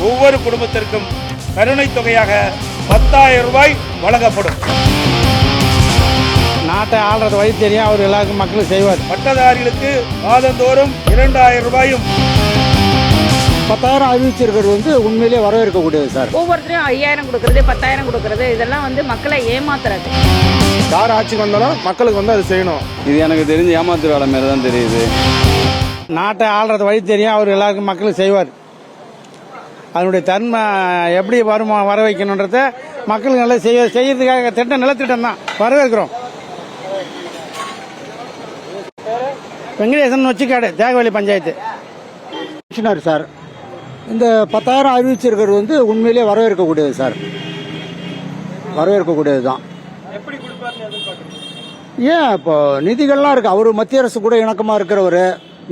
ஒவ்வொரு குடும்பத்திற்கும் கருணை தொகையாக 10,000 ரூபாய் வழங்கப்படும். நாட்டை ஆள்றது வழி தெரியும், அவர் எல்லாருக்கும் மக்களுக்கு செய்வார். பட்டதாரிகளுக்கு மாதந்தோறும் 2,000 ரூபாயும் 10,000 அறிவிச்சிருக்கிறது உண்மையிலேயே வரவேற்கக்கூடியது சார். ஒவ்வொருத்தரும் 5,000 கொடுக்கறது, 10,000 கொடுக்கறது, இதெல்லாம் மக்களை ஏமாத்துறது. யார் ஆட்சிக்கு வந்தாலும் மக்களுக்கு அது செய்யணும். இது எனக்கு தெரிஞ்சு ஏமாத்து வேலை மாதிரி தான் தெரியுது. நாட்டை ஆள்றது வழி தெரியும், அவர் எல்லாருக்கும் மக்களுக்கு செய்வார். அதனுடைய தன்மை எப்படி வர வைக்கணுன்றத மக்களுக்கு நல்லா செய்யறதுக்காக திட்டம் நிலத்திட்டம் தான் வரவேற்கிறோம். வெங்கடேசன் நொச்சிக்காடு, தேகவள்ளி பஞ்சாயத்து சார். இந்த 10,000 அறிவிச்சிருக்கிறது உண்மையிலேயே வரவேற்கக்கூடியது சார், வரவேற்கக்கூடியது தான். ஏன் இப்போ நிதிகள்லாம் இருக்கு, அவர் மத்திய அரசு கூட இணக்கமாக இருக்கிறவர்.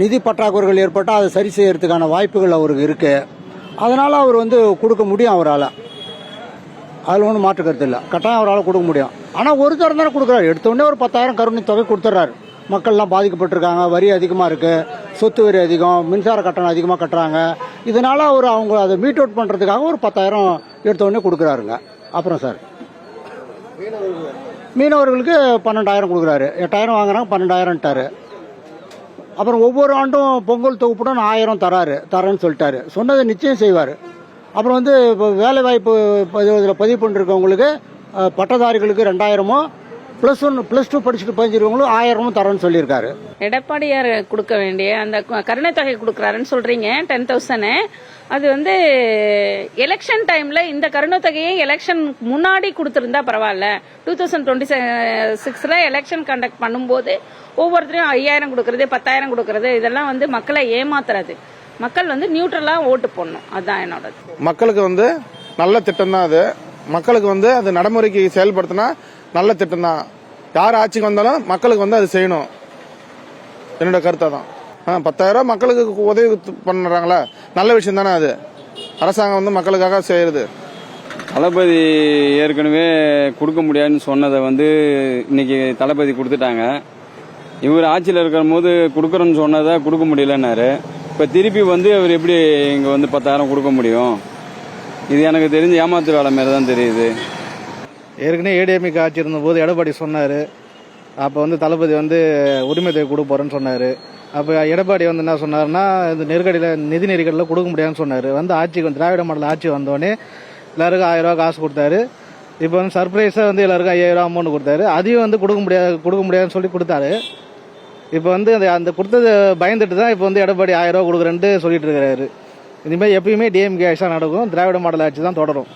நிதி பற்றாக்குறைகள் ஏற்பட்டால் அதை சரி செய்யறதுக்கான வாய்ப்புகள் அவருக்கு இருக்கு. அதனால அவர் கொடுக்க முடியும் அவரால். அதில் ஒன்றும் மாற்று கருத்து இல்லை, கட்டாயம் அவரால் கொடுக்க முடியும். ஆனால் ஒரு தரம் தானே கொடுக்குறாரு. எடுத்தோடனே ஒரு 10,000 கருணை தொகை கொடுத்துட்றாரு. மக்கள்லாம் பாதிக்கப்பட்டிருக்காங்க, வரி அதிகமாக இருக்கு, சொத்து வரி அதிகம், மின்சார கட்டணம் அதிகமாக கட்டுறாங்க. இதனால அவங்க அதை மீட் அவுட் பண்ணுறதுக்காக ஒரு 10,000 எடுத்தோடனே கொடுக்குறாருங்க. அப்புறம் சார் மீனவர்களுக்கு 12,000 கொடுக்குறாரு. 8,000 வாங்குறாங்க, 12,000ட்டாரு. அப்புறம் ஒவ்வொரு ஆண்டும் பொங்கல் தொகுப்புடன் 1000 தரேன்னு சொல்லிட்டாரு. சொன்னதை நிச்சயம் செய்வார். அப்புறம் இப்போ வேலை வாய்ப்பு பதிவு பண்ணிருக்கவங்களுக்கு பட்டதாரிகளுக்கு 2,000 +1 +2 படிச்சுட்டு பதிஞ்சிருக்கவங்களும் 1000 தரேன்னு சொல்லியிருக்காரு. எடப்பாடியார் கொடுக்க வேண்டிய அந்த கருணை தொகை கொடுக்கறாருன்னு சொல்றீங்க 10,000. அது எலெக்ஷன் டைம்ல இந்த கருணை தொகையை எலெக்ஷன் முன்னாடி கொடுத்திருந்தா பரவாயில்ல. 2026ல எலெக்ஷன் கண்டக்ட் பண்ணும்போது ஒவ்வொருத்தரையும் 5,000 கொடுக்கறது, 10,000 கொடுக்கறது, இதெல்லாம் மக்களை ஏமாத்துறது. மக்கள் நியூட்ரலா ஓட்டு போடணும், அதுதான் என்னோட. மக்களுக்கு நல்ல திட்டம் தான் அது. மக்களுக்கு அது நடைமுறைக்கு செயல்படுத்தினா நல்ல திட்டம் தான். யார் ஆட்சிக்கு வந்தாலும் மக்களுக்கு அது செய்யணும், என்னோட கருத்தை தான். 10,000 மக்களுக்கு உதவி பண்றாங்களா, நல்ல விஷயம் தானே அது. அரசாங்கம் மக்களுக்காக செய்யறது. தளபதி ஏற்கனவே கொடுக்க முடியாதுன்னு சொன்னதை இன்னைக்கு தளபதி கொடுத்துட்டாங்க. இவர் ஆட்சியில் இருக்கிற போது கொடுக்கறோன்னு சொன்னதை கொடுக்க முடியலன்னாரு. இப்ப திருப்பி அவர் எப்படி இங்க 10,000 கொடுக்க முடியும்? இது எனக்கு தெரிஞ்சு ஏமாத்து வேலை மாதிரி தான் தெரியுது. ஏற்கனவே ஏடிஎம்கே ஆட்சி இருந்த போது எடப்பாடி சொன்னாரு, அப்போ தளபதி உரிமை தொகை கொடுக்க போறேன்னு சொன்னாரு. அப்போ எடப்பாடி என்ன சொன்னாருன்னா, இந்த நிதி நெருக்கடியில் கொடுக்க முடியாதுன்னு சொன்னாரு. ஆட்சிக்கு திராவிட மாடல் ஆட்சி வந்தோடனே எல்லாருக்கும் 1000 ரூபா காசு கொடுத்தாரு. இப்போ சர்ப்ரைஸா எல்லாருக்கும் 5,000 ரூபா அமௌண்ட் கொடுத்தாரு. அதையும் கொடுக்க முடியாதுன்னு சொல்லி கொடுத்தாரு. இப்போ அந்த கொடுத்தது பயந்துட்டு தான் இப்போ எடப்பாடி 1000 ரூபா கொடுக்குறேன்ட்டு சொல்லிட்டு இருக்காரு. இனிமேல் எப்பயுமே டிஎம்கே ஆட்சி தான் நடக்கும், திராவிட மாடல் ஆட்சி தான் தொடரும்.